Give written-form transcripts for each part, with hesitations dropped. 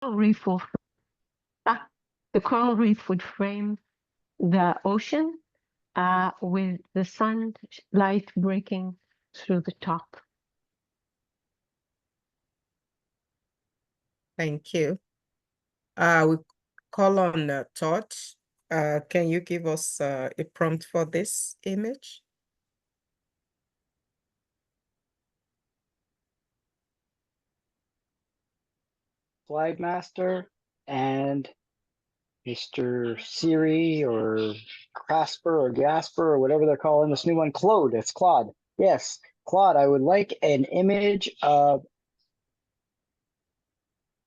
reef will, the coral reef would frame the ocean with the sunlight breaking through the top. Thank you. We call on Todd. Can you give us a prompt for this image? Slide Master and Mr. Siri or Casper or Gasper or whatever they're calling this new one. Claude. It's Claude. Yes, Claude. I would like an image of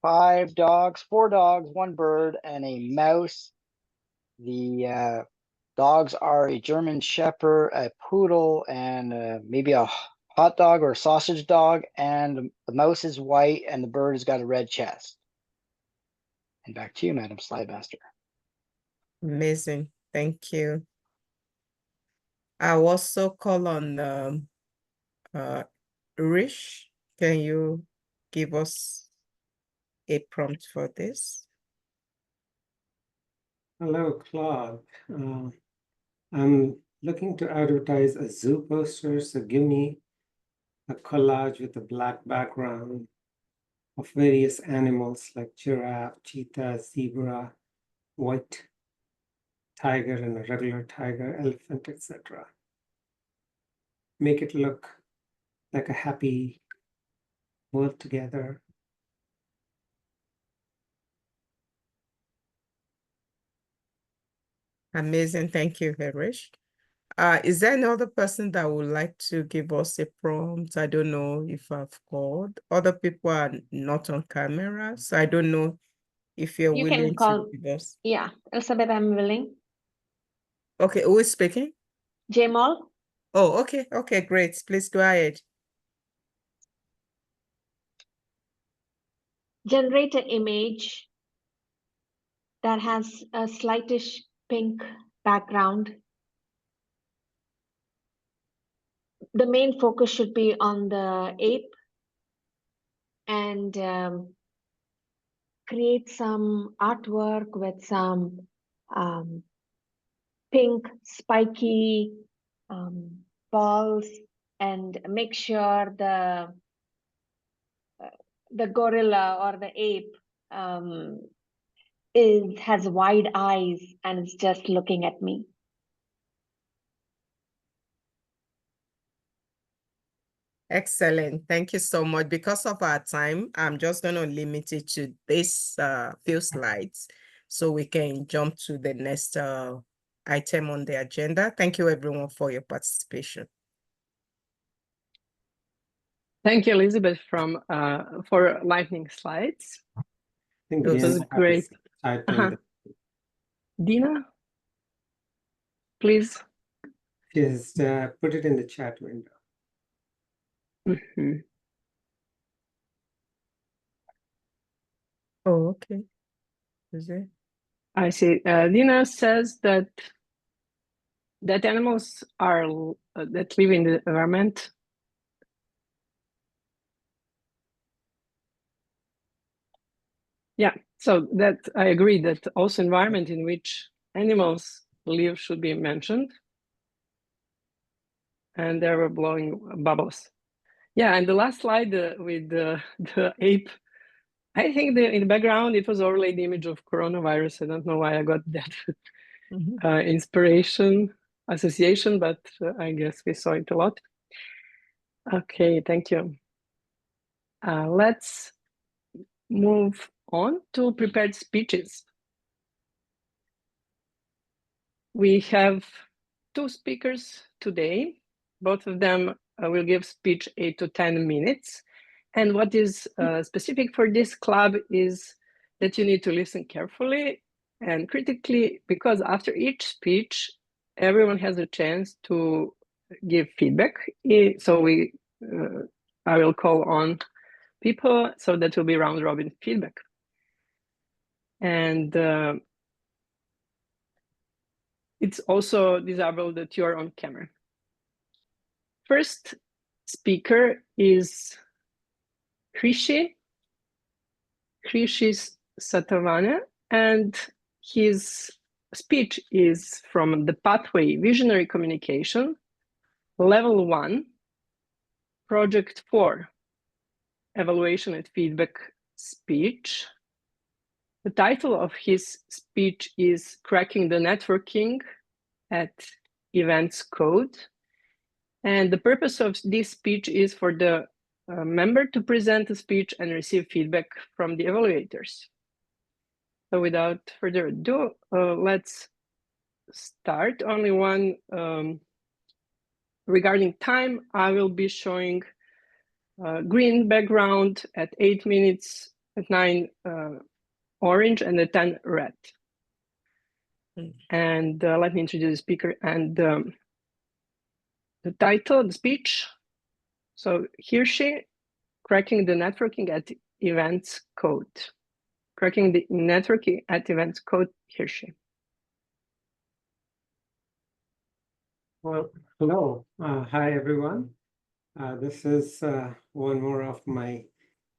4 dogs, 1 bird, and a mouse. The dogs are a German Shepherd, a poodle, and maybe a hot dog or a sausage dog. And the mouse is white, and the bird has got a red chest. And back to you, Madam Slidemaster. Amazing. Thank you. I'll also call on Rish. Can you give us a prompt for this? Hello, Claude. I'm looking to advertise a zoo poster, so give me a collage with a black background of various animals like giraffe, cheetah, zebra, white tiger and a regular tiger, elephant, etc. Make it look like a happy world together. Amazing. Thank you, Harish. Is there another person that would like to give us a prompt? I don't know if I've called. Other people are not on camera, so I don't know if you're willing to give us. Yeah, Elizabeth, I'm willing. Okay, who is speaking? Jamal? Oh, okay. Okay, great. Please go ahead. Generate an image that has a slightish pink background. The main focus should be on the ape and create some artwork with some pink spiky balls and make sure the gorilla or the ape has wide eyes and is just looking at me. Excellent. Thank you so much. Because of our time, I'm just going to limit it to this few slides so we can jump to the next item on the agenda. Thank you, everyone, for your participation. Thank you, Elizabeth, for lightning slides. I think It was great. Dina, please. Just put it in the chat window. Mm-hmm. Oh, okay. Is it? I see. Dina says that animals are that live in the environment. Yeah, so that I agree that also environment in which animals live should be mentioned. And they were blowing bubbles. Yeah, and the last slide with the ape, I think in the background, it was overlaid the image of coronavirus. I don't know why I got that inspiration, association, but I guess we saw it a lot. Okay, thank you. Let's move on to prepared speeches. We have 2 speakers today. Both of them will give speech 8 to 10 minutes. And what is specific for this club is that you need to listen carefully and critically, because after each speech, everyone has a chance to give feedback. So I will call on people, so that will be round robin feedback. And it's also desirable that you're on camera. First speaker is Krishi. Krishi's Satavana, and his speech is from the Pathway Visionary Communication, Level 1, Project 4, Evaluation and Feedback Speech. The title of his speech is Cracking the Networking at Events Code. And the purpose of this speech is for the member to present a speech and receive feedback from the evaluators. So without further ado, let's start. Only one regarding time, I will be showing green background at 8 minutes, at 9 orange, and at 10 red. And let me introduce the speaker and the title, the speech. So Hirschi, Cracking the Networking at Events Code. Cracking the Networking at Events Code, Hirschi. Well, hello. Hi, everyone. This is one more of my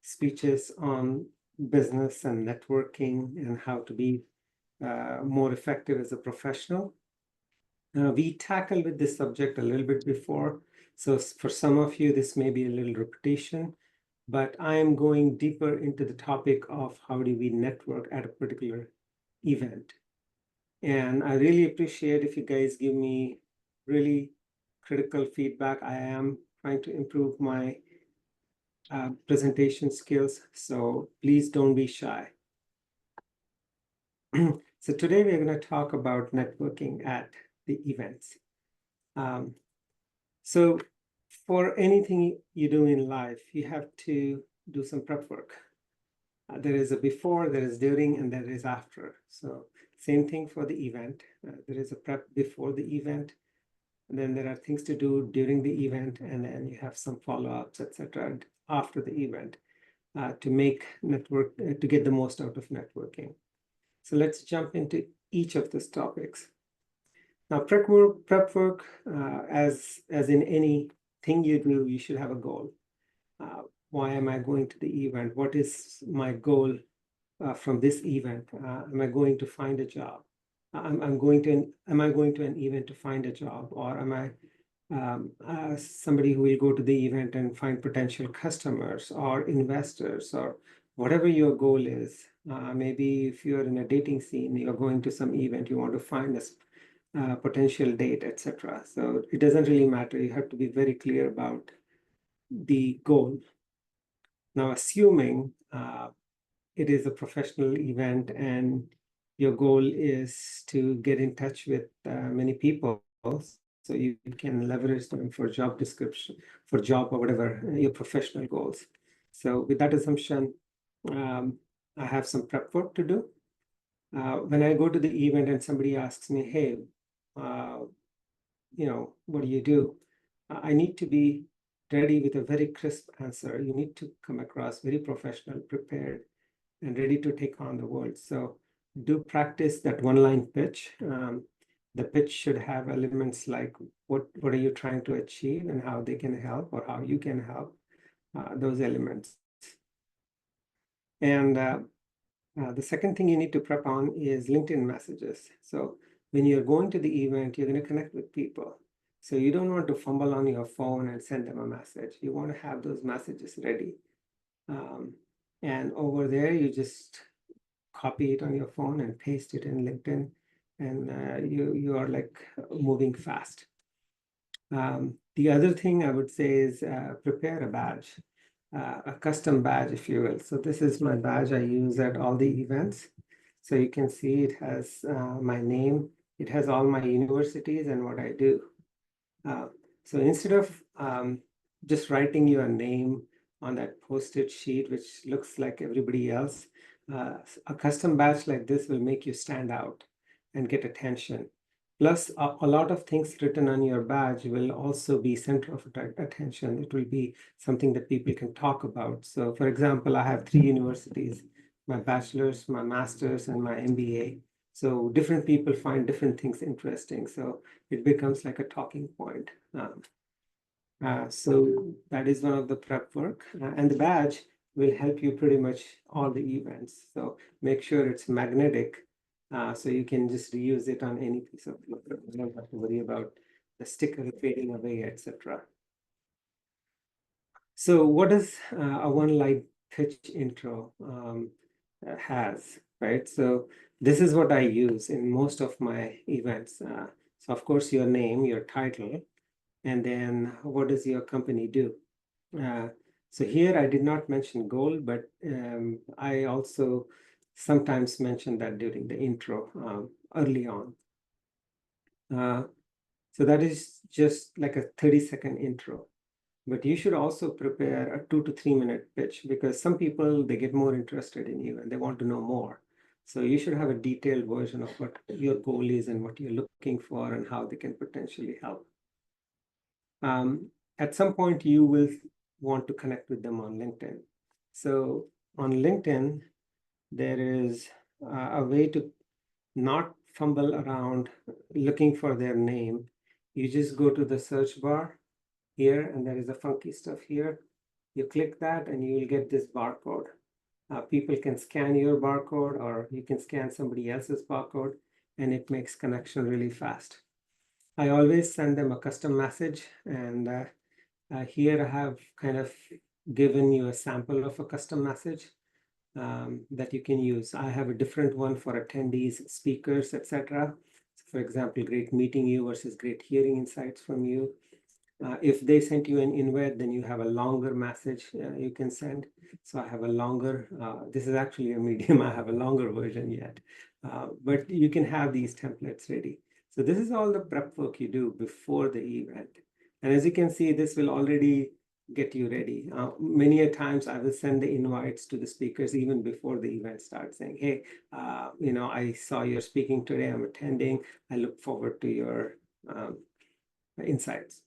speeches on business and networking and how to be more effective as a professional. We tackled with this subject a little bit before, so for some of you, this may be a little repetition, but I am going deeper into the topic of how do we network at a particular event. And I really appreciate if you guys give me really critical feedback. I am trying to improve my presentation skills, so please don't be shy. So today we're going to talk about networking at the events. So for anything you do in life, you have to do some prep work. There is a before, there is during, and there is after. So same thing for the event. There is a prep before the event, and then there are things to do during the event, and then you have some follow-ups, etc. after the event to make network, to get the most out of networking. So let's jump into each of these topics. Now, prep work, as in anything you do, you should have a goal. Why am I going to the event? What is my goal from this event? Am I going to find a job? Am I going to an event to find a job, or am I somebody who will go to the event and find potential customers or investors or whatever your goal is? Maybe if you're in a dating scene, you're going to some event, you want to find a potential date, etc. So it doesn't really matter. You have to be very clear about the goal. Now, assuming it is a professional event and your goal is to get in touch with many people, so you can leverage them for job description, for job or whatever your professional goals. So with that assumption, I have some prep work to do. When I go to the event and somebody asks me, hey, what do you do? I need to be ready with a very crisp answer. You need to come across very professional, prepared, and ready to take on the world. So do practice that one-line pitch. The pitch should have elements like what are you trying to achieve and how they can help or how you can help, those elements. And the second thing you need to prep on is LinkedIn messages. So when you're going to the event, you're going to connect with people. So you don't want to fumble on your phone and send them a message. You want to have those messages ready. And over there, you just copy it on your phone and paste it in LinkedIn, and you are like moving fast. The other thing I would say is prepare a badge, a custom badge, if you will. So this is my badge I use at all the events. So you can see it has my name. It has all my universities and what I do. So instead of just writing your name on that Post-it sheet, which looks like everybody else, a custom badge like this will make you stand out and get attention. Plus, a lot of things written on your badge will also be center of attention. It will be something that people can talk about. So for example, I have 3 universities, my bachelor's, my master's, and my MBA. So different people find different things interesting. So it becomes like a talking point. So that is one of the prep work. And the badge, will help you pretty much all the events. So make sure it's magnetic, so you can just reuse it on any piece of paper. You don't have to worry about the sticker fading away, etc. So what does a one light pitch intro has, right? So this is what I use in most of my events. So of course, your name, your title, and then what does your company do? So here I did not mention goal, but I also sometimes mention that during the intro early on. So that is just like a 30-second intro. But you should also prepare a 2 to 3 minute pitch, because some people, they get more interested in you and they want to know more. So you should have a detailed version of what your goal is and what you're looking for and how they can potentially help. At some point, you will want to connect with them on LinkedIn. So on LinkedIn, there is a way to not fumble around looking for their name. You just go to the search bar here, and there is a funky stuff here. You click that and you will get this barcode. People can scan your barcode, or you can scan somebody else's barcode, and it makes connection really fast. I always send them a custom message, and here I have kind of given you a sample of a custom message that you can use. I have a different one for attendees, speakers, etc. So for example, great meeting you versus great hearing insights from you. If they sent you an invite, then you have a longer message you can send. So I have a longer, this is actually a medium, I have a longer version yet. But you can have these templates ready. So this is all the prep work you do before the event. And as you can see, this will already get you ready. Many a times I will send the invites to the speakers even before the event starts, saying, hey, I saw you're speaking today, I'm attending. I look forward to your insights.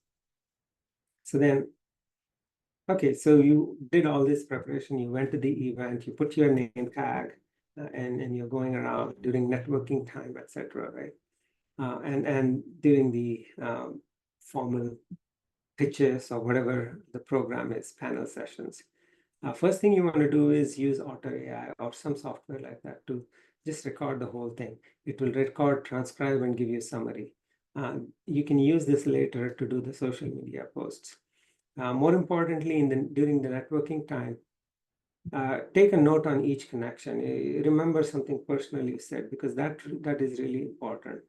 So then, okay, so you did all this preparation, you went to the event, you put your name tag, and you're going around during networking time, etc., right? And during the formal pitches or whatever the program is, panel sessions. First thing you want to do is use Otter AI or some software like that to just record the whole thing. It will record, transcribe, and give you a summary. You can use this later to do the social media posts. More importantly, during the networking time, take a note on each connection. Remember something personal you said, because that is really important.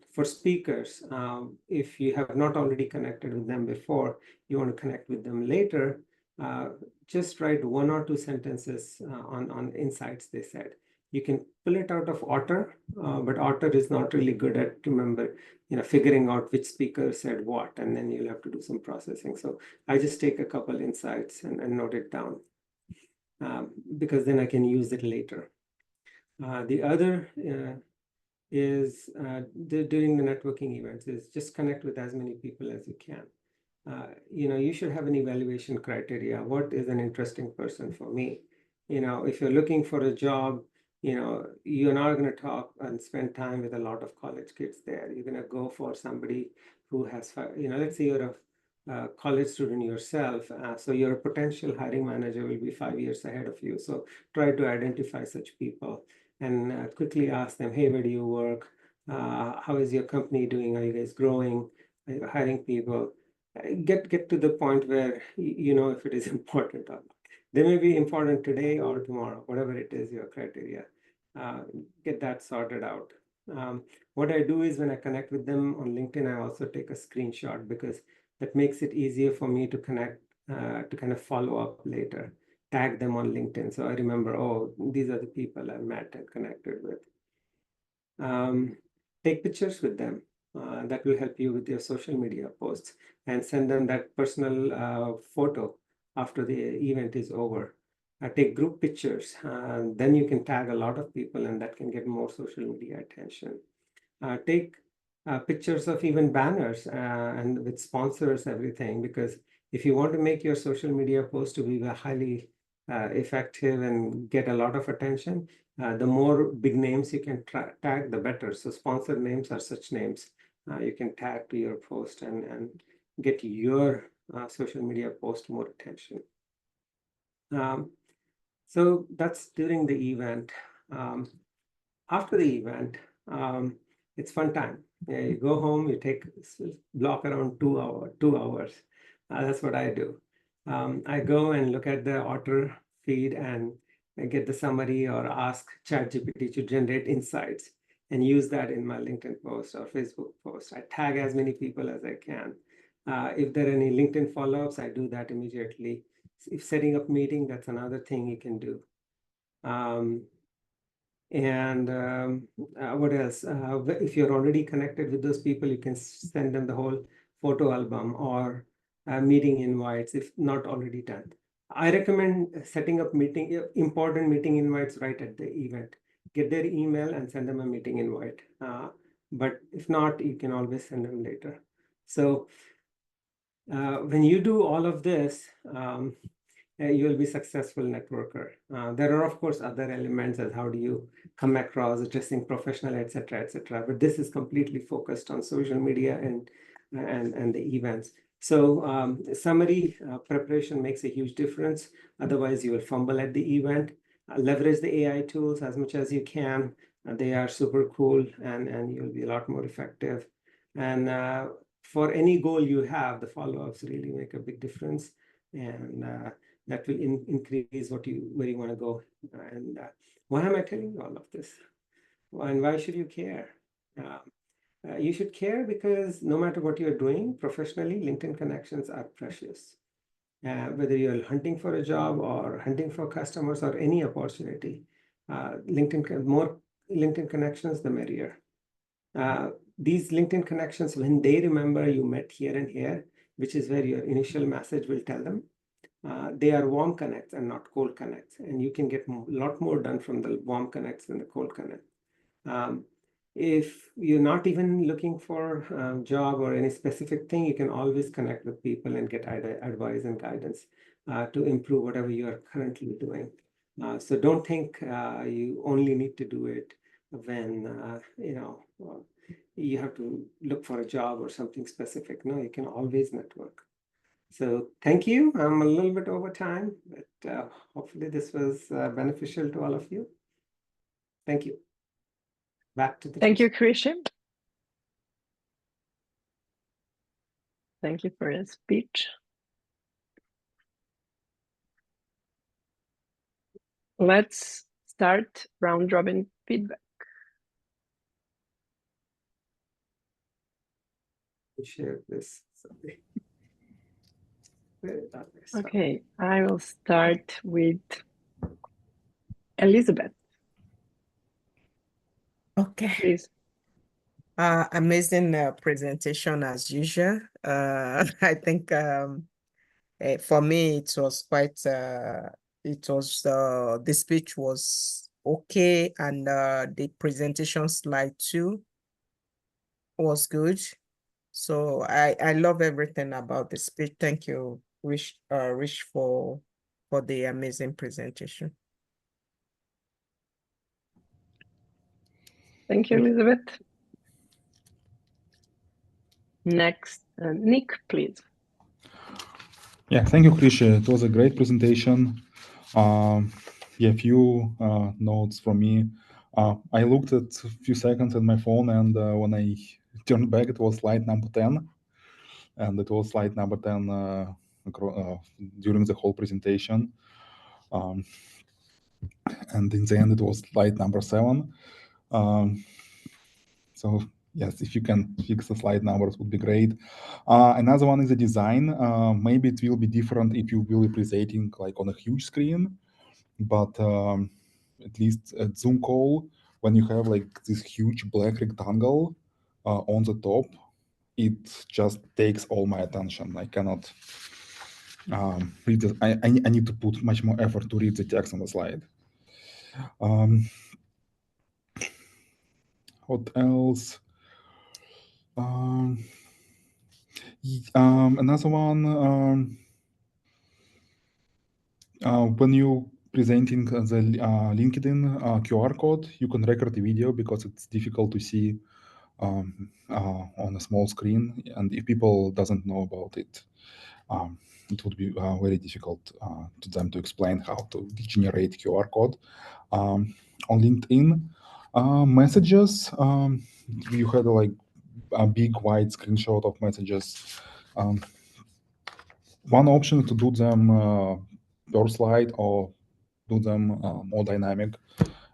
For speakers, if you have not already connected with them before, you want to connect with them later, just write 1 or 2 sentences on insights they said. You can pull it out of Otter, but Otter is not really good at figuring out which speaker said what, and then you'll have to do some processing. So I just take a couple insights and note it down, because then I can use it later. The other is during the networking events is just connect with as many people as you can. You should have an evaluation criteria. What is an interesting person for me? If you're looking for a job, you're not going to talk and spend time with a lot of college kids there. You're going to go for somebody who has, let's say you're a college student yourself. So your potential hiring manager will be 5 years ahead of you. So try to identify such people and quickly ask them, hey, where do you work? How is your company doing? Are you guys growing? Are you hiring people? Get to the point where you know if it is important or not. They may be important today or tomorrow, whatever it is, your criteria. Get that sorted out. What I do is when I connect with them on LinkedIn, I also take a screenshot, because that makes it easier for me to connect, to kind of follow up later, tag them on LinkedIn. So I remember, oh, these are the people I met and connected with. Take pictures with them. That will help you with your social media posts, and send them that personal photo after the event is over. Take group pictures. Then you can tag a lot of people, and that can get more social media attention. Take pictures of even banners and with sponsors, everything, because if you want to make your social media post to be highly effective and get a lot of attention, the more big names you can tag, the better. So sponsored names are such names you can tag to your post and get your social media post more attention. So that's during the event. After the event, it's fun time. Yeah, you go home, you block around 2 hours. That's what I do. I go and look at the Otter feed and I get the summary or ask ChatGPT to generate insights and use that in my LinkedIn post or Facebook post. I tag as many people as I can. If there are any LinkedIn follow-ups, I do that immediately. If setting up meeting, that's another thing you can do. What else? If you're already connected with those people, you can send them the whole photo album or meeting invites if not already done. I recommend setting up important meeting invites right at the event. Get their email and send them a meeting invite. But if not, you can always send them later. So when you do all of this, you will be successful networker. There are, of course, other elements as how do you come across, dressing professional, etc., etc. But this is completely focused on social media and the events. So summary preparation makes a huge difference. Otherwise, you will fumble at the event. Leverage the AI tools as much as you can. They are super cool, and you'll be a lot more effective. And for any goal you have, the follow-ups really make a big difference. And that will increase where you want to go. And why am I telling you all of this? And why should you care? You should care because no matter what you're doing professionally, LinkedIn connections are precious. Whether you're hunting for a job or hunting for customers or any opportunity, more LinkedIn connections, the merrier. These LinkedIn connections, when they remember you met here and here, which is where your initial message will tell them, they are warm connects and not cold connects. And you can get a lot more done from the warm connects than the cold connect. If you're not even looking for a job or any specific thing, you can always connect with people and get advice and guidance to improve whatever you are currently doing. So don't think you only need to do it when you have to look for a job or something specific. No, you can always network. So thank you. I'm a little bit over time, but hopefully this was beneficial to all of you. Thank you. Back to the Thank you, Christian. Thank you for your speech. Let's start round robin feedback. Share this. Okay, I will start with Elizabeth. Okay. Please. Amazing presentation as usual. I think for me it was quite the speech was okay, and the presentation slide too was good. So I love everything about the speech. Thank you, Rich for the amazing presentation. Thank you, Elizabeth. Next, Nick, please. Yeah, thank you, Krisha. It was a great presentation. Yeah, few notes from me. I looked at a few seconds at my phone, and when I turned back, it was slide number 10. And it was slide number 10 during the whole presentation. And in the end, it was slide number 7. So yes, if you can fix the slide numbers, would be great. Another one is the design. Maybe it will be different if you will be presenting like on a huge screen, but at least at Zoom call, when you have like this huge black rectangle on the top, it just takes all my attention. I cannot read it. I need to put much more effort to read the text on the slide. What else? Another one, when you presenting the LinkedIn QR code, you can record the video because it's difficult to see on a small screen, and if people doesn't know about it, it would be very difficult to them to explain how to generate QR code. On LinkedIn messages, you had like a big wide screenshot of messages. One option is to do them per slide or do them more dynamic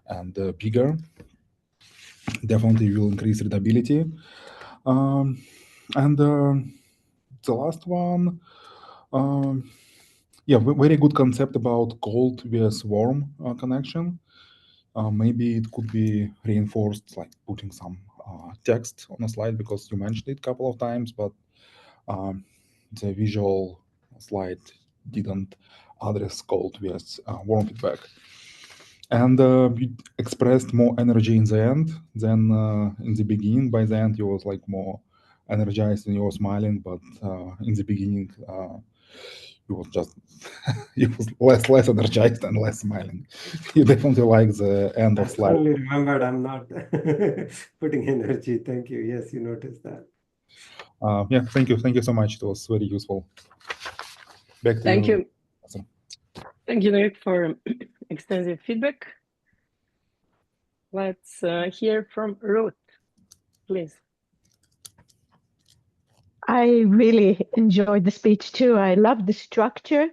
and bigger. Definitely will increase readability. And the last one, yeah, very good concept about cold vs warm connection. Maybe it could be reinforced, like putting some text on a slide, because you mentioned it a couple of times, but the visual slide didn't address cold vs warm feedback. And you expressed more energy in the end than in the beginning. By the end, you was like more energized and you were smiling, but in the beginning, you was just you was less energized and less smiling. You definitely like the end of I slide. only remembered I'm not putting energy. Thank you. Yes, you noticed that. Yeah, thank you so much. It was very useful. Back to Thank you. Awesome. Thank you, Nick, for extensive feedback. Let's hear from Ruth, please. I really enjoyed the speech too. I loved the structure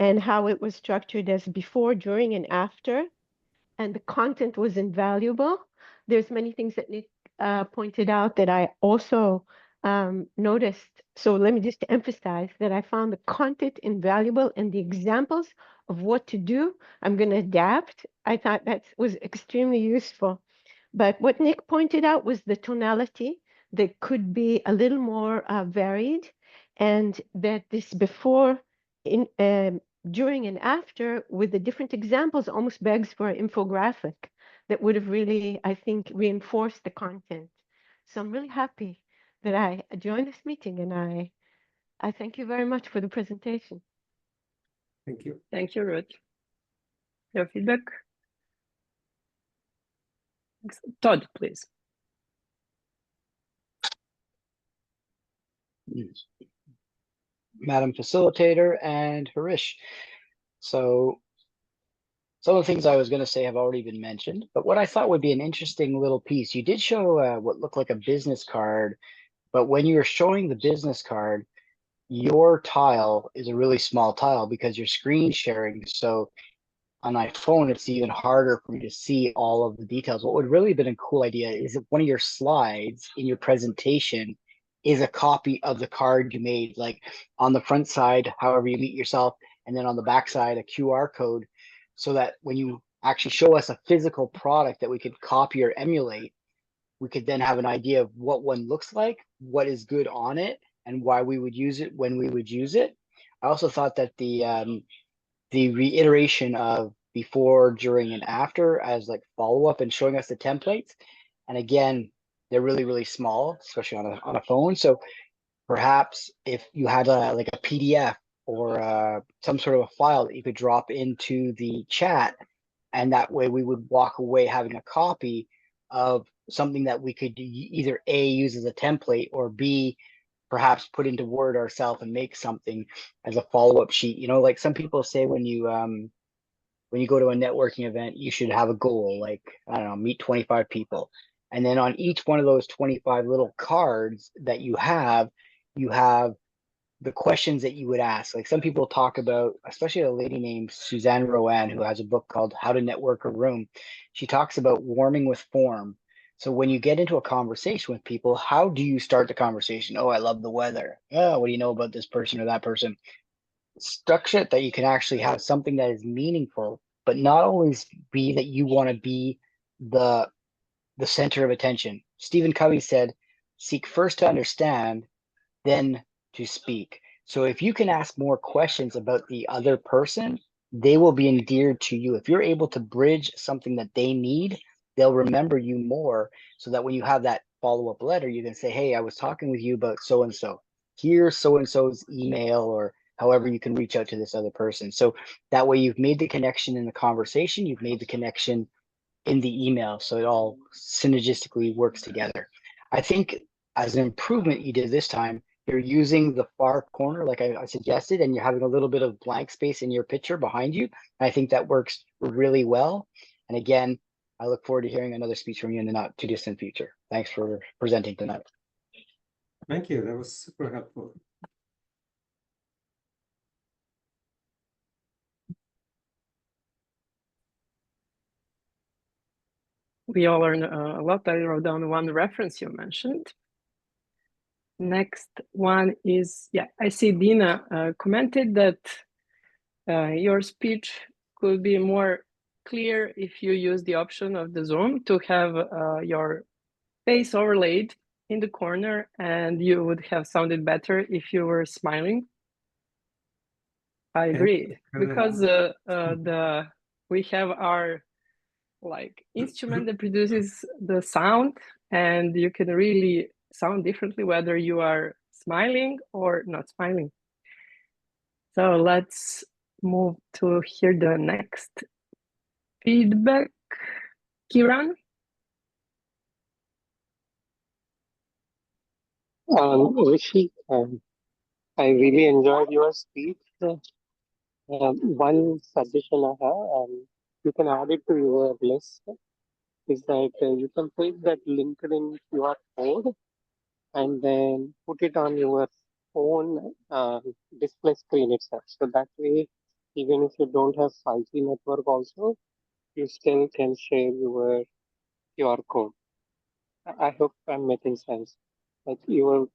and how it was structured as before, during, and after. And the content was invaluable. There's many things that Nick pointed out that I also noticed. So let me just emphasize that I found the content invaluable and the examples of what to do. I'm going to adapt. I thought that was extremely useful. But what Nick pointed out was the tonality that could be a little more varied, and that this before, during, and after with the different examples almost begs for an infographic that would have really, I think, reinforced the content. So I'm really happy that I joined this meeting, and I thank you very much for the presentation. Thank you. Thank you, Ruth. Your feedback? Todd, please. Madam Facilitator and Harish. So some of the things I was going to say have already been mentioned, but what I thought would be an interesting little piece, you did show what looked like a business card, but when you were showing the business card, your tile is a really small tile because you're screen sharing. So on my phone, it's even harder for me to see all of the details. What would really have been a cool idea is if one of your slides in your presentation is a copy of the card you made, like on the front side, however you meet yourself, and then on the back side, a QR code, so that when you actually show us a physical product that we could copy or emulate, we could then have an idea of what one looks like, what is good on it, and why we would use it when we would use it. I also thought that the reiteration of before, during, and after as like follow-up and showing us the templates. And again, they're really, really small, especially on a phone. So perhaps if you had like a PDF or some sort of a file that you could drop into the chat, and that way we would walk away having a copy of something that we could either A, use as a template, or B, perhaps put into Word ourselves and make something as a follow-up sheet. You know, like some people say when you go to a networking event, you should have a goal, like, I don't know, meet 25 people. And then on each one of those 25 little cards that you have the questions that you would ask. Like some people talk about, especially a lady named Suzanne Rowan, who has a book called How to Network a Room. She talks about warming with form. So when you get into a conversation with people, how do you start the conversation? Oh, I love the weather. Oh, what do you know about this person or that person? Structure it that you can actually have something that is meaningful, but not always be that you want to be the center of attention. Stephen Covey said, seek first to understand, then to speak. So if you can ask more questions about the other person, they will be endeared to you. If you're able to bridge something that they need, they'll remember you more, so that when you have that follow-up letter, you can say, hey, I was talking with you about so-and-so. Here's so-and-so's email, or however you can reach out to this other person. So that way you've made the connection in the conversation, you've made the connection in the email, so it all synergistically works together. I think as an improvement you did this time, you're using the far corner, like I suggested, and you're having a little bit of blank space in your picture behind you. And I think that works really well. And again, I look forward to hearing another speech from you in the not too distant future. Thanks for presenting tonight. Thank you. That was super helpful. We all learned a lot. I wrote down one reference you mentioned. Next one is, yeah, I see Dina commented that your speech could be more clear if you use the option of the Zoom to have your face overlaid in the corner, and you would have sounded better if you were smiling. I agree, because we have our like instrument that produces the sound, and you can really sound differently whether you are smiling or not smiling. So let's move to hear the next feedback. Kiran? Rishi, I really enjoyed your speech. One suggestion I have, you can add it to your list, is that you can take that LinkedIn QR code and then put it on your phone display screen itself. So that way, even if you don't have 5G network also, you still can share your QR code. I hope I'm making sense. Like your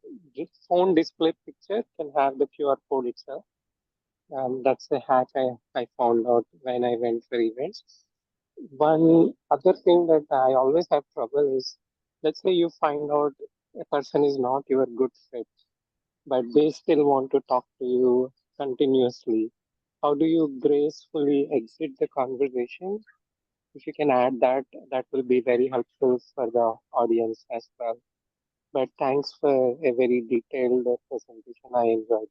phone display picture can have the QR code itself. That's a hack I found out when I went for events. One other thing that I always have trouble is, let's say you find out a person is not your good fit, but they still want to talk to you continuously. How do you gracefully exit the conversation? If you can add that, that will be very helpful for the audience as well. But thanks for a very detailed presentation. I enjoyed.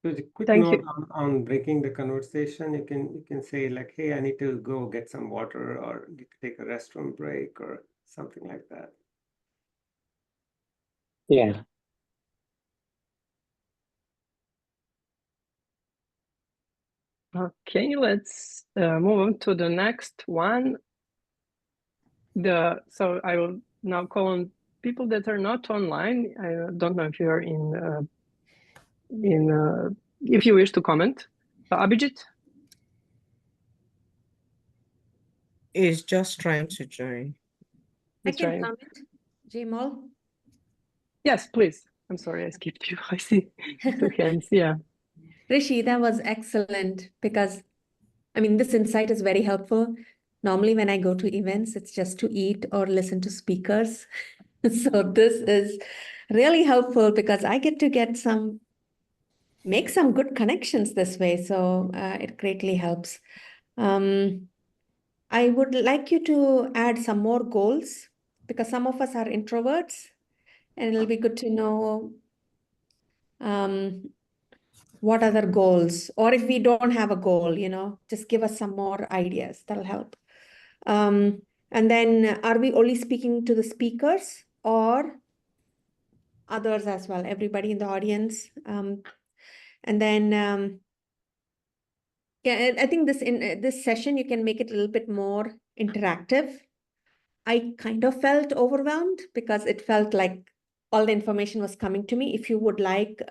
So a quick Thank note you. on breaking the conversation. You can say like, "Hey, I need to go get some water," or "Need to take a restroom break," or something like that. Yeah. Okay, let's move on to the next one. So I will now call on people that are not online. I don't know if you're if you wish to comment. Abhijit? Is just trying to join. I Let's can try. comment, Jamal. Yes, please. I'm sorry, I skipped you. I see 2 hands. Yeah. Rishi, that was excellent because, I mean, this insight is very helpful. Normally, when I go to events, it's just to eat or listen to speakers. So this is really helpful because I get to make some good connections this way. So it greatly helps. I would like you to add some more goals because some of us are introverts, and it'll be good to know what other goals, or if we don't have a goal, just give us some more ideas. That'll help. And then are we only speaking to the speakers or others as well, everybody in the audience? And then, yeah, I think in this session, you can make it a little bit more interactive. I kind of felt overwhelmed because it felt like all the information was coming to me. If you would like,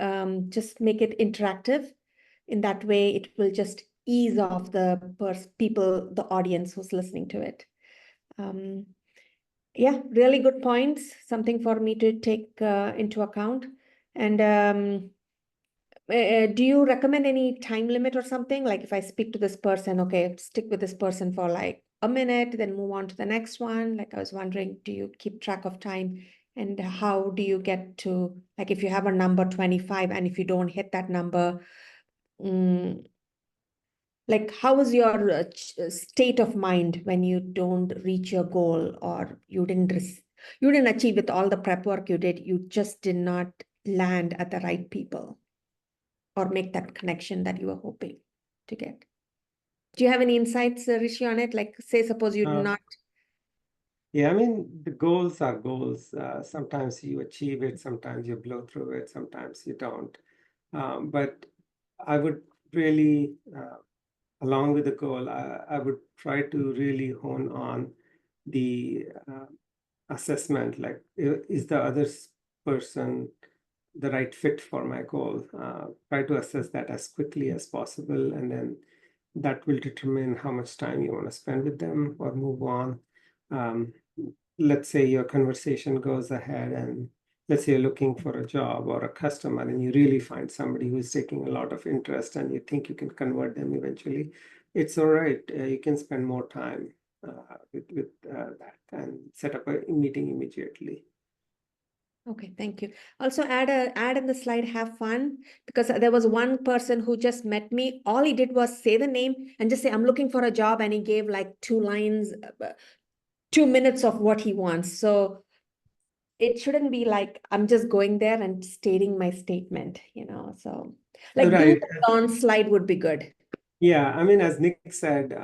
just make it interactive. In that way, it will just ease off the people, the audience who's listening to it. Yeah, really good points. Something for me to take into account. And do you recommend any time limit or something? Like if I speak to this person, okay, stick with this person for like a minute, then move on to the next one. Like I was wondering, do you keep track of time? And how do you get to, like if you have a number 25 and if you don't hit that number, like how is your state of mind when you don't reach your goal, or you didn't achieve with all the prep work you did, you just did not land at the right people or make that connection that you were hoping to get? Do you have any insights, Rishi, on it? Like say, suppose you did not. Yeah, I mean, the goals are goals. Sometimes you achieve it, sometimes you blow through it, sometimes you don't. But I would really, along with the goal, I would try to really hone on the assessment, like, is the other person the right fit for my goal? Try to assess that as quickly as possible, and then that will determine how much time you want to spend with them or move on. Let's say your conversation goes ahead, and let's say you're looking for a job or a customer, and you really find somebody who's taking a lot of interest and you think you can convert them eventually. It's all right. You can spend more time with that and set up a meeting immediately. Okay, thank you. Also add in the slide, have fun, because there was one person who just met me. All he did was say the name and just say, I'm looking for a job. And he gave like 2 lines, 2 minutes of what he wants. So it shouldn't be like, I'm just going there and stating my statement, so like Right. on slide would be good. Yeah, I mean, as Nick said,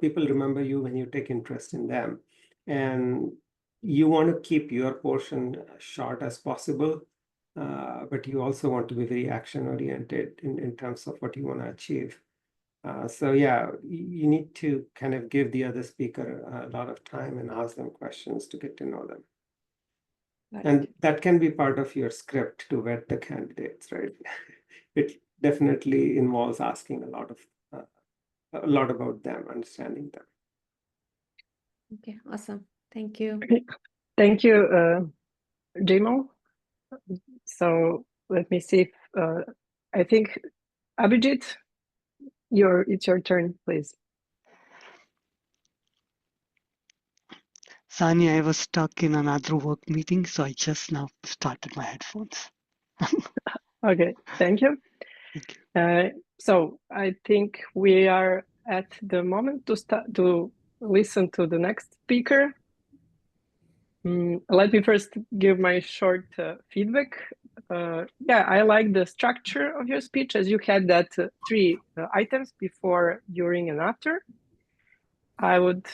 people remember you when you take interest in them, and you want to keep your portion short as possible, but you also want to be very action oriented in terms of what you want to achieve. So yeah, you need to kind of give the other speaker a lot of time and ask them questions to get to know them. And that can be part of your script to vet the candidates, right? It definitely involves asking a lot about them, understanding them. Okay, awesome. Thank you. Thank you, Jamal. So let me see if I think Abhijit, it's your turn, please. Sani, I was stuck in another work meeting, so I just now started my headphones. Okay, thank you. Thank you. So I think we are at the moment to start to listen to the next speaker. Let me first give my short feedback. Yeah, I like the structure of your speech, as you had that 3 items before, during, and after. I would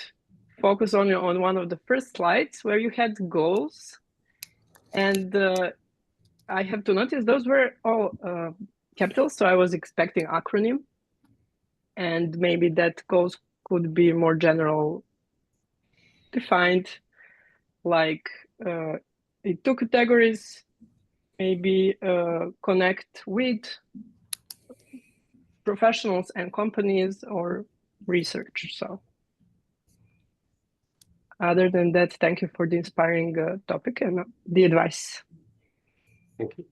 focus on one of the first slides where you had goals, and I have to notice those were all capitals, so I was expecting acronym, and maybe that goals could be more general defined, like in 2 categories, maybe connect with professionals and companies or research. So other than that, thank you for the inspiring topic and the advice. Thank you.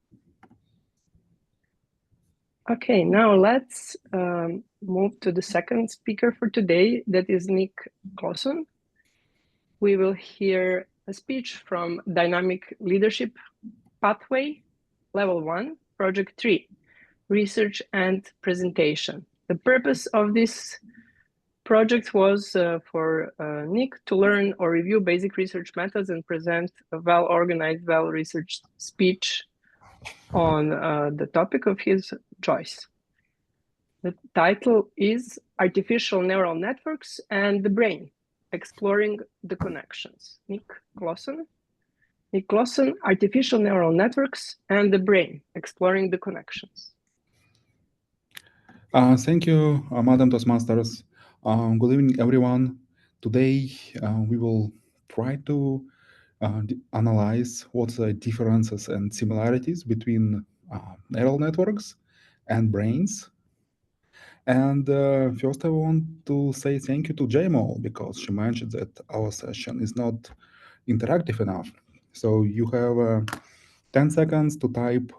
Okay, now let's move to the second speaker for today. That is Nick Clausen. We will hear a speech from Dynamic Leadership Pathway, Level 1, Project 3, Research and Presentation. The purpose of this project was for Nick to learn or review basic research methods and present a well-organized, well-researched speech on the topic of his choice. The title is Artificial Neural Networks and the Brain, Exploring the Connections. Nick Clausen, Artificial Neural Networks and the Brain, Exploring the Connections. Thank you, Madam Toastmasters. Good evening, everyone. Today, we will try to analyze what the differences and similarities between neural networks and brains. And first, I want to say thank you to Jamal, because she mentioned that our session is not interactive enough. So you have 10 seconds to type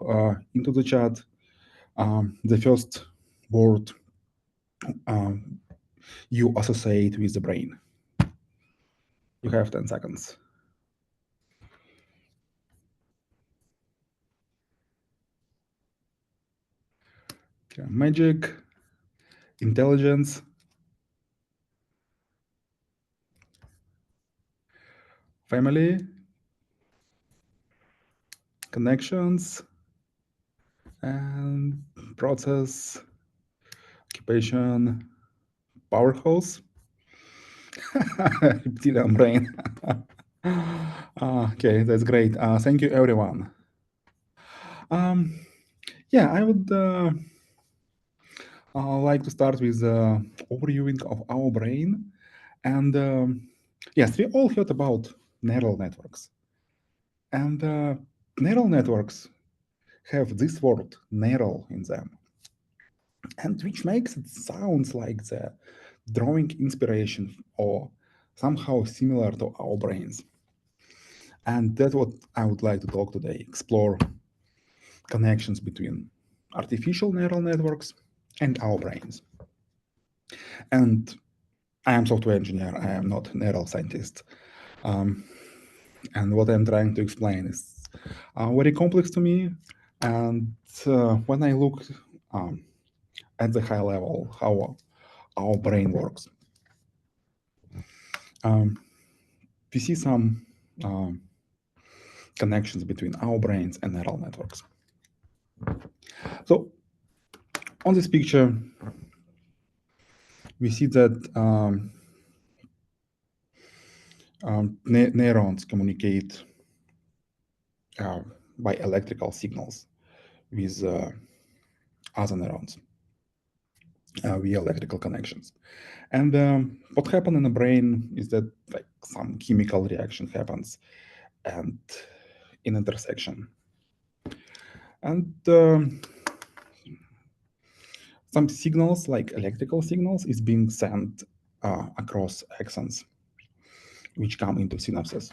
into the chat the first word you associate with the brain. You have 10 seconds. Okay. Magic, intelligence, family, connections, and process, occupation, powerhouse, reptilian brain. Okay, that's great. Thank you, everyone. Yeah, I would like to start with overviewing of our brain. And yes, we all heard about neural networks. And neural networks have this word neural in them, and which makes it sounds like the drawing inspiration or somehow similar to our brains. And that's what I would like to talk today, explore connections between artificial neural networks and our brains. And I am software engineer, I am not neural scientist. And what I'm trying to explain is very complex to me. And when I look at the high level, how our brain works, we see some connections between our brains and neural networks. So on this picture, we see that neurons communicate by electrical signals with other neurons via electrical connections. And what happens in the brain is that like some chemical reaction happens and in intersection. And some signals, like electrical signals, is being sent across axons, which come into synapses.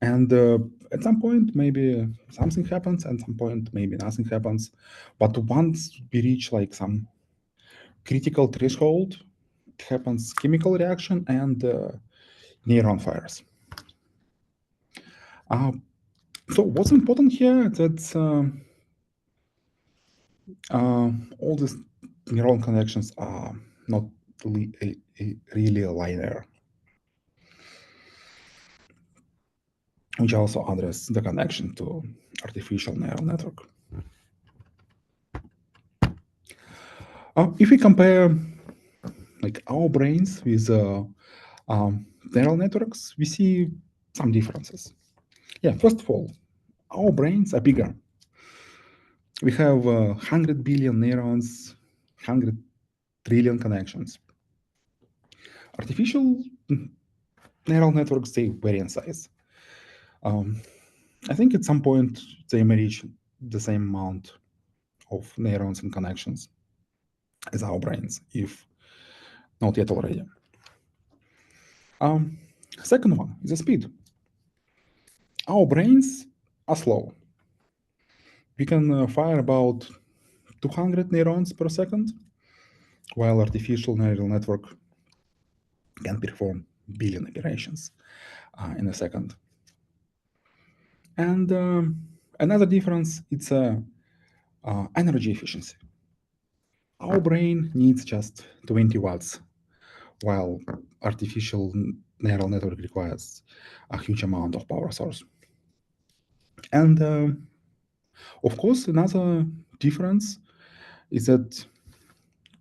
And at some point, maybe something happens, at some point, maybe nothing happens. But once we reach like some critical threshold, it happens chemical reaction and neuron fires. So what's important here that all these neural connections are not really linear, which also address the connection to artificial neural network. If we compare like our brains with neural networks, we see some differences. Yeah, first of all, our brains are bigger. We have 100 billion neurons, 100 trillion connections. Artificial neural networks, they vary in size. I think at some point they may reach the same amount of neurons and connections as our brains, if not yet already. Second one is the speed. Our brains are slow. We can fire about 200 neurons per second, while artificial neural network can perform billion operations in a second. And another difference, it's energy efficiency. Our brain needs just 20 watts, while artificial neural network requires a huge amount of power source. And of course, another difference is that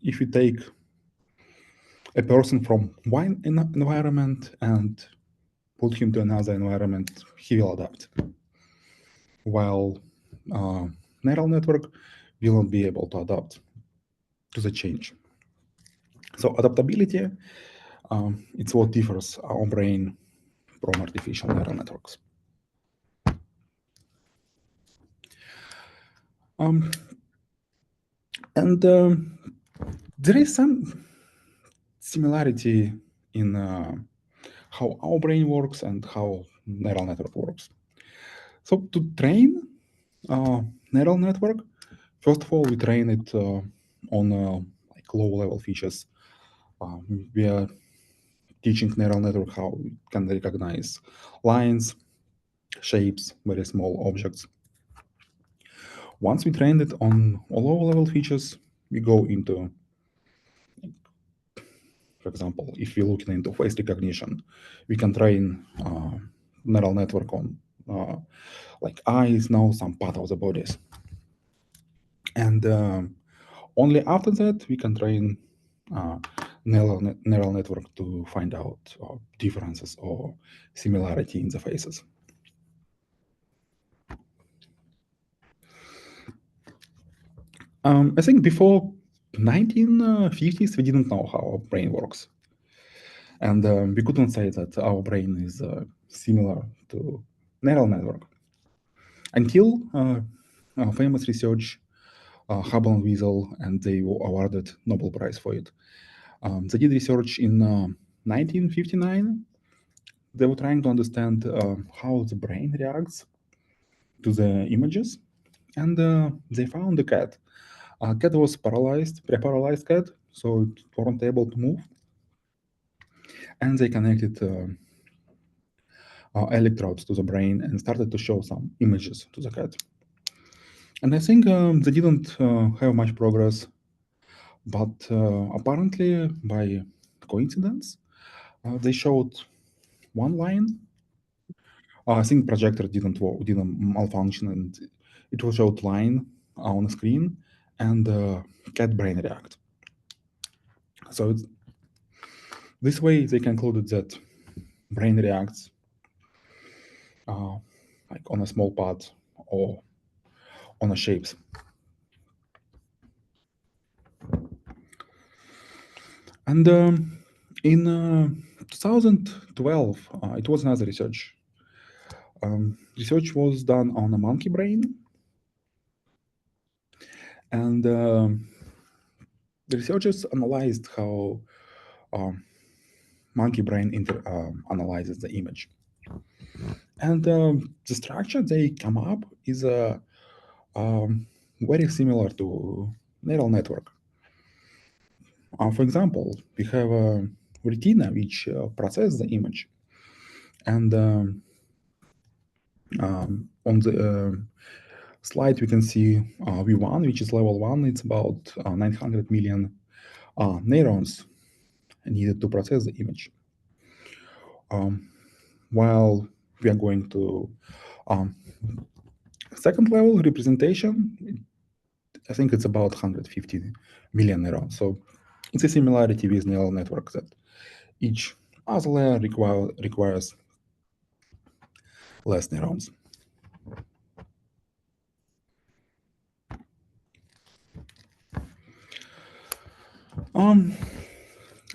if you take a person from one environment and put him to another environment, he will adapt. While neural network will not be able to adapt to the change. So adaptability, it's what differs our brain from artificial neural networks. And there is some similarity in how our brain works and how neural network works. So to train neural network, first of all, we train it on like low-level features. We are teaching neural network how it can recognize lines, shapes, very small objects. Once we trained it on low-level features, we go into, for example, if we're looking into face recognition, we can train neural network on like eyes, nose, some part of the bodies. And only after that, we can train neural network to find out differences or similarity in the faces. I think before 1950s, we didn't know how our brain works. And we couldn't say that our brain is similar to neural network until famous research, Hubble and Wiesel, and they were awarded Nobel Prize for it. They did research in 1959. They were trying to understand how the brain reacts to the images, and they found a cat. A cat was paralyzed, pre-paralyzed cat, so it weren't able to move. And they connected electrodes to the brain and started to show some images to the cat. And I think they didn't have much progress, but apparently by coincidence, they showed one line. I think projector didn't malfunction, and it will show line on the screen, and cat brain react. So this way they concluded that brain reacts like on a small part or on a shapes. And in 2012, it was another research. Research was done on a monkey brain, and the researchers analyzed how monkey brain analyzes the image. And the structure they come up is very similar to neural network. For example, we have a retina which processes the image, and on the slide we can see V1, which is level 1. It's about 900 million neurons needed to process the image. While we are going to second level representation, I think it's about 150 million neurons. So it's a similarity with neural network that each other layer requires less neurons.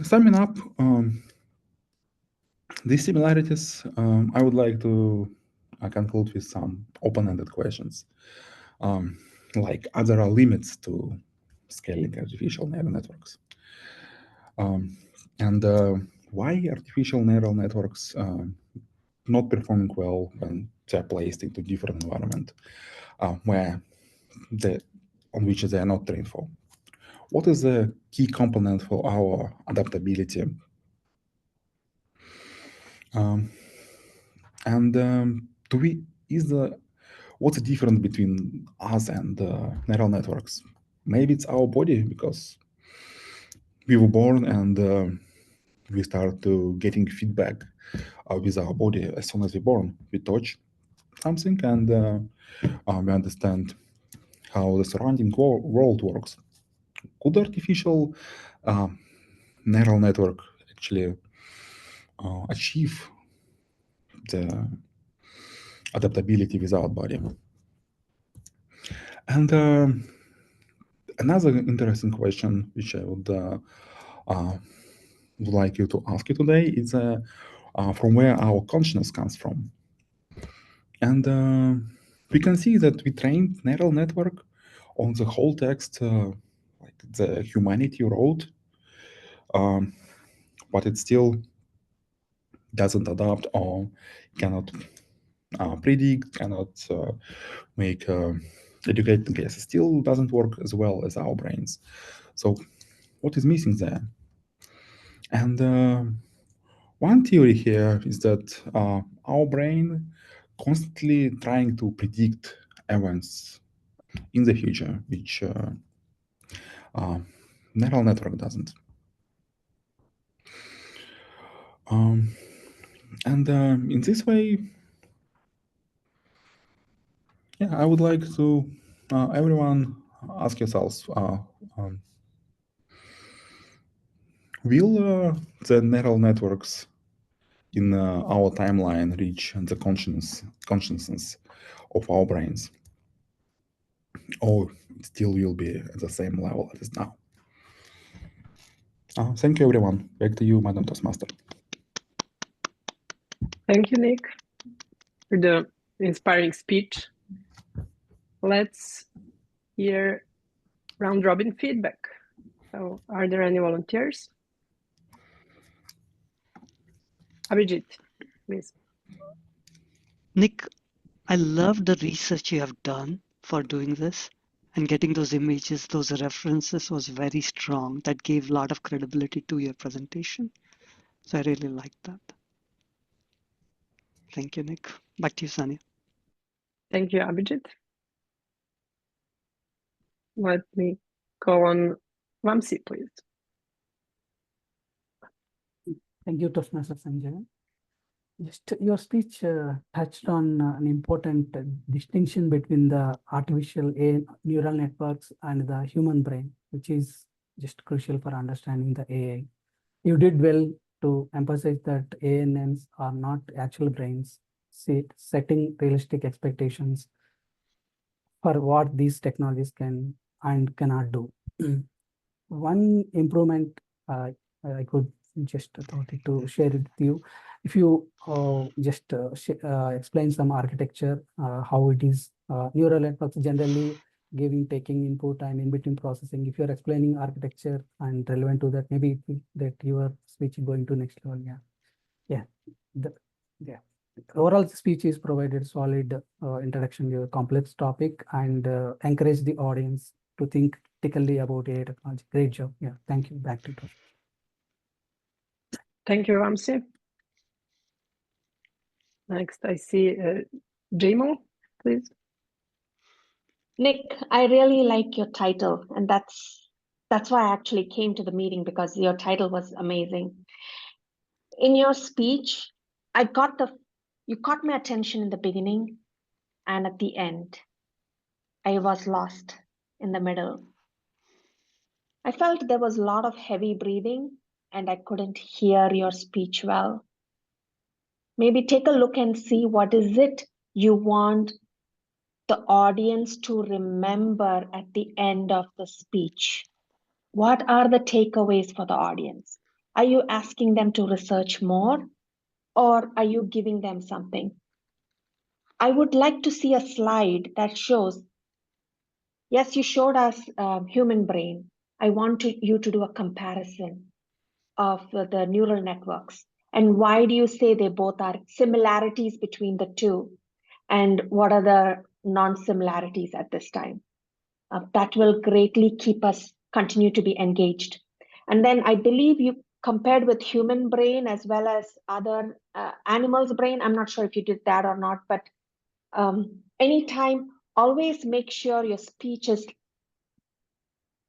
Summing up these similarities, I would like to conclude with some open-ended questions. Like, are there limits to scaling artificial neural networks? And why artificial neural networks not performing well when they're placed into different environment where on which they are not trained for? What is the key component for our adaptability? What's the difference between us and neural networks? Maybe it's our body, because we were born and we start to getting feedback with our body as soon as we're born. We touch something and we understand how the surrounding world works. Could artificial neural network actually achieve the adaptability without body? And another interesting question, which I would like you to ask you today, is from where our consciousness comes from. And we can see that we trained neural network on the whole text like the humanity wrote, but it still doesn't adapt or cannot predict, cannot make educated guesses. Still doesn't work as well as our brains. So what is missing there? And one theory here is that our brain constantly trying to predict events in the future, which neural network doesn't. And in this way, yeah, I would like to everyone ask yourselves, Will the neural networks in our timeline reach the consciousness of our brains? Or it still will be at the same level as now? Thank you, everyone. Back to you, Madam Toastmaster. Thank you, Nick, for the inspiring speech. Let's hear round robin feedback. So, are there any volunteers? Abhijit, please. Nick, I love the research you have done for doing this, and getting those images, those references was very strong. That gave a lot of credibility to your presentation. So I really liked that. Thank you, Nick. Back to you, Sanya. Thank you, Abhijit. Let me go on. Vamsi, please. Thank you, Toastmaster Sanjay. Just your speech touched on an important distinction between the artificial neural networks and the human brain, which is just crucial for understanding the AI. You did well to emphasize that ANNs are not actual brains, setting realistic expectations for what these technologies can and cannot do. One improvement I could just thought it to share it with you. If you just explain some architecture, how it is, neural networks generally taking input and in between processing. If you're explaining architecture and relevant to that, maybe that your speech is going to next level. Overall, the speech is provided solid introduction to a complex topic and encourage the audience to think critically about AI technology. Great job. Yeah, thank you. Back to you. Thank you, Vamsi. Next, I see Jamo, please. Nick, I really like your title, and that's why I actually came to the meeting, because your title was amazing. In your speech, you caught my attention in the beginning, and at the end, I was lost in the middle. I felt there was a lot of heavy breathing, and I couldn't hear your speech well. Maybe take a look and see what is it you want the audience to remember at the end of the speech. What are the takeaways for the audience? Are you asking them to research more, or are you giving them something? I would like to see a slide that shows, yes, you showed us human brain. I want you to do a comparison of the neural networks. And why do you say they both are similarities between the two? And what are the non-similarities at this time? That will greatly keep us continue to be engaged. And then I believe you compared with human brain as well as other animals' brain. I'm not sure if you did that or not, but anytime, always make sure your speech is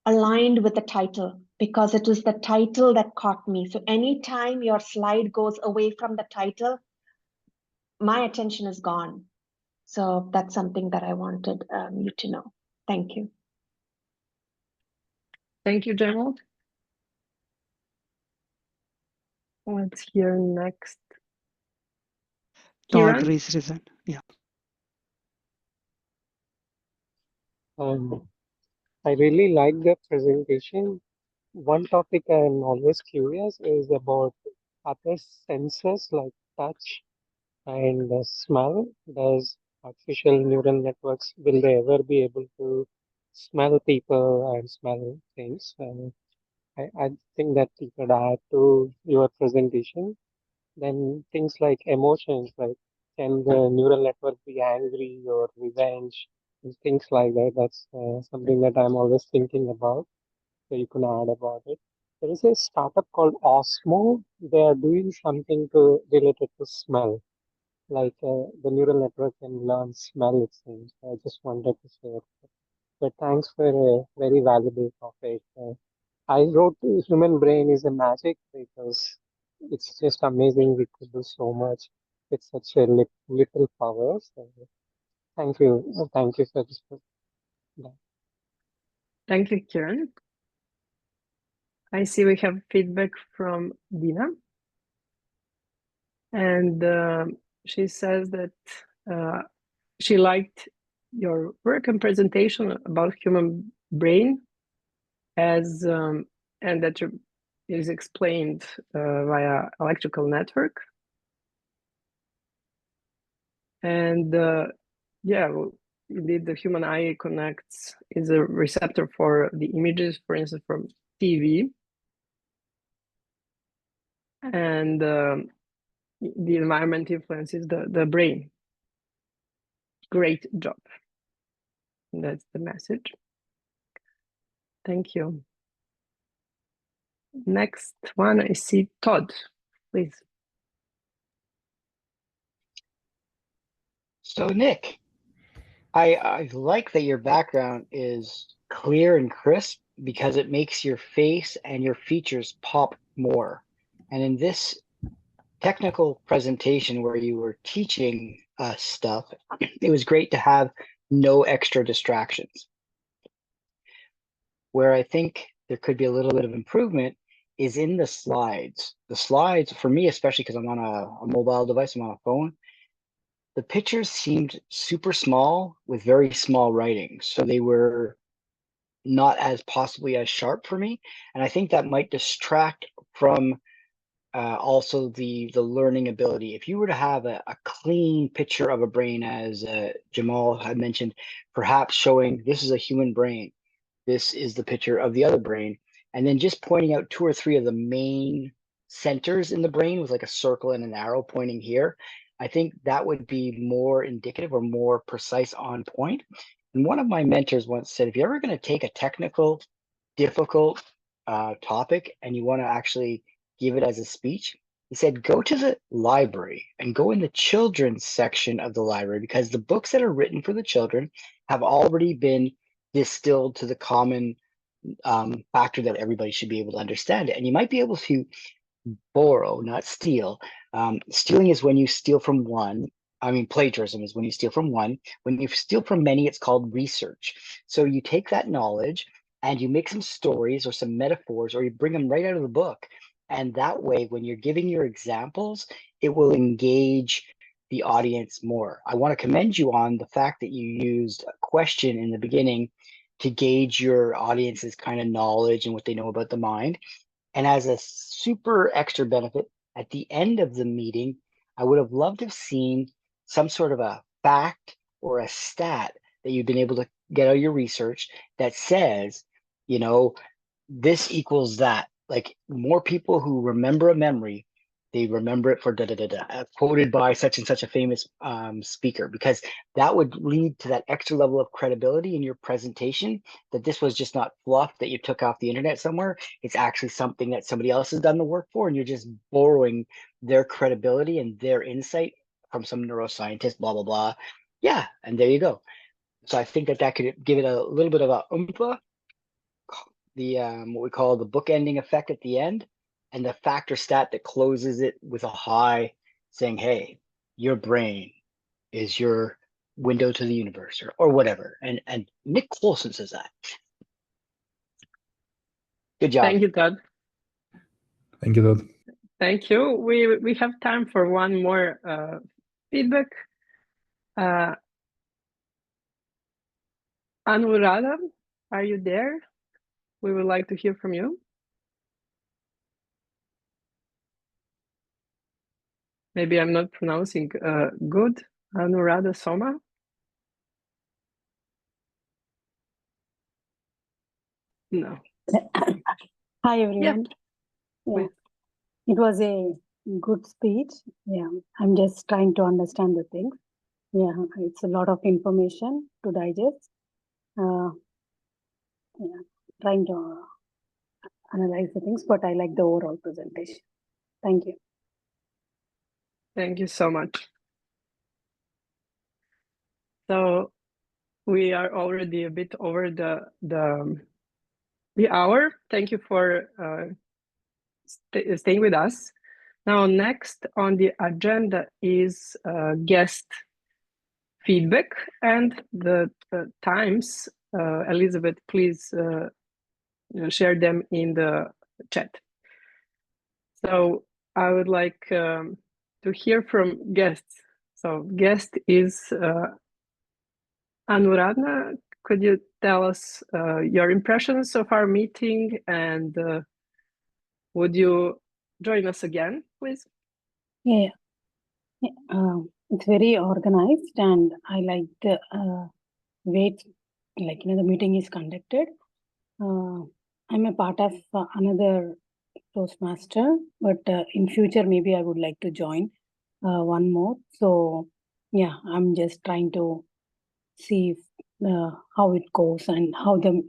aligned with the title, because it was the title that caught me. So anytime your slide goes away from the title, my attention is gone. So that's something that I wanted you to know. Thank you. Thank you, Jamo. Let's hear next. Todd Kiran? raised his hand. Yeah. I really like the presentation. One topic I'm always curious is about other senses like touch and smell. Does artificial neural networks, will they ever be able to smell people and smell things? I think that you could add to your presentation. Then things like emotions, like can the neural network be angry or revenge, and things like that. That's something that I'm always thinking about. So you can add about it. There is a startup called Osmo. They are doing something related to smell, like the neural network can learn smell, it seems. I just wanted to share. But thanks for a very valuable topic. I wrote human brain is a magic because it's just amazing. We could do so much with such a little power. So thank you. Thank you for this. Thank you, Kiran. I see we have feedback from Dina. And she says that she liked your work and presentation about human brain as and that it is explained via electrical network. And yeah, well, indeed, the human eye is a receptor for the images, for instance, from TV. And the environment influences the brain. Great job. That's the message. Thank you. Next one, I see Todd, please. So Nick, I like that your background is clear and crisp because it makes your face and your features pop more. And in this technical presentation where you were teaching us stuff, it was great to have no extra distractions. Where I think there could be a little bit of improvement is in the slides. The slides, for me, especially because I'm on a mobile device, I'm on a phone, the pictures seemed super small with very small writing. So they were not as possibly as sharp for me. And I think that might distract from also the learning ability. If you were to have a clean picture of a brain, as Jamal had mentioned, perhaps showing this is a human brain, this is the picture of the other brain, and then just pointing out 2 or 3 of the main centers in the brain with like a circle and an arrow pointing here, I think that would be more indicative or more precise on point. And one of my mentors once said, if you're ever going to take a technical, difficult topic and you want to actually give it as a speech, he said, go to the library and go in the children's section of the library, because the books that are written for the children have already been distilled to the common factor that everybody should be able to understand it. And you might be able to borrow, not steal. Stealing is when you steal from one. I mean, plagiarism is when you steal from one. When you steal from many, it's called research. So you take that knowledge and you make some stories or some metaphors, or you bring them right out of the book. And that way, when you're giving your examples, it will engage the audience more. I want to commend you on the fact that you used a question in the beginning to gauge your audience's kind of knowledge and what they know about the mind. And as a super extra benefit, at the end of the meeting, I would have loved to have seen some sort of a fact or a stat that you've been able to get out of your research that says, you know, this equals that. Like, more people who remember a memory, they remember it for quoted by such and such a famous speaker, because that would lead to that extra level of credibility in your presentation, that this was just not fluff that you took off the internet somewhere. It's actually something that somebody else has done the work for, and you're just borrowing their credibility and their insight from some neuroscientist, blah, blah, blah. Yeah, and there you go. So I think that could give it a little bit of a oomph, the what we call the bookending effect at the end, and the factor stat that closes it with a high, saying, hey, your brain is your window to the universe, or whatever. And Nick Coulson says that. Good job. Thank you, Todd. Thank you, Todd. Thank you. We have time for one more feedback. Anuradha, are you there? We would like to hear from you. Maybe I'm not pronouncing good. Anuradha Soma. No. Hi, everyone. Yeah, it was a good speech. Yeah, I'm just trying to understand the things. Yeah, it's a lot of information to digest. Yeah, trying to analyze the things, but I like the overall presentation. Thank you. Thank you so much. So we are already a bit over the hour. Thank you for staying with us. Now, next on the agenda is guest feedback and the times. Elizabeth, please share them in the chat. So I would like to hear from guests. So guest is Anuradha. Could you tell us your impressions of our meeting, and would you join us again, please? Yeah, it's very organized, and I like the way the meeting is conducted. I'm a part of another Toastmaster, but in future maybe I would like to join one more. So yeah, I'm just trying to see how it goes and how the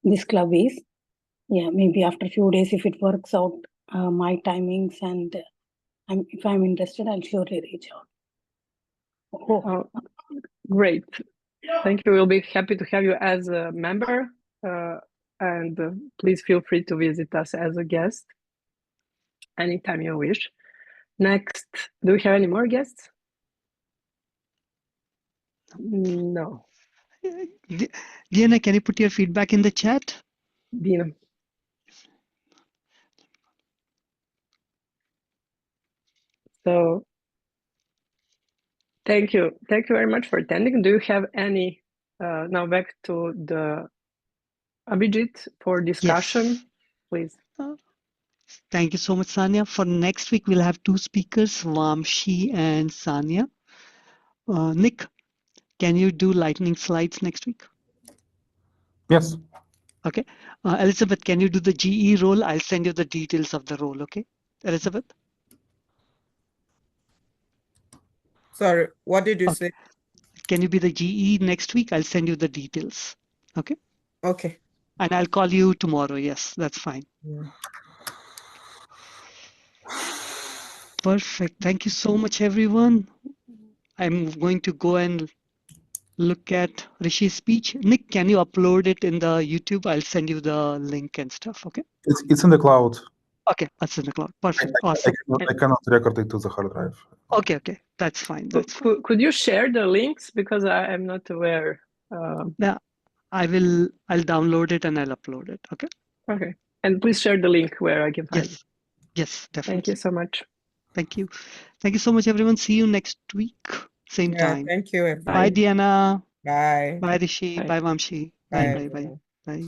this club is. Yeah, maybe after a few days, if it works out, my timings, and if I'm interested, I'll surely reach out. Oh, great. Thank you. We'll be happy to have you as a member, and please feel free to visit us as a guest anytime you wish. Next, do we have any more guests? No. Diana, can you put your feedback in the chat? Dina. So thank you. Thank you very much for attending. Do you have any, now back to the Abhijit for discussion, Yes. please. Thank you so much, Sanya. For next week, we'll have 2 speakers, Vamshi and Sanya. Nick, can you do lightning slides next week? Yes. Okay. Elizabeth, can you do the GE role? I'll send you the details of the role, okay? Elizabeth? Sorry, what did you say? Can you be the GE next week? I'll send you the details, okay? Okay. And I'll call you tomorrow. Yes, that's fine. Yeah. Perfect. Thank you so much, everyone. I'm going to go and look at Rishi's speech. Nick, can you upload it in the YouTube? I'll send you the link and stuff, okay? It's in the cloud. Okay, that's in the cloud. Perfect. Awesome. I cannot record it to the hard drive. Okay, that's fine. That's fine. Could you share the links, because I am not aware? Yeah, I'll download it and I'll upload it, okay? Okay, and please share the link where I can find it. Yes, definitely. Thank you so much. Thank you. Thank you so much, everyone. See you next week, same time. Thank you, everyone. Bye, Diana. Bye. Bye, Rishi. Bye. Bye, Vamshi. Bye, Bye. everyone. Bye.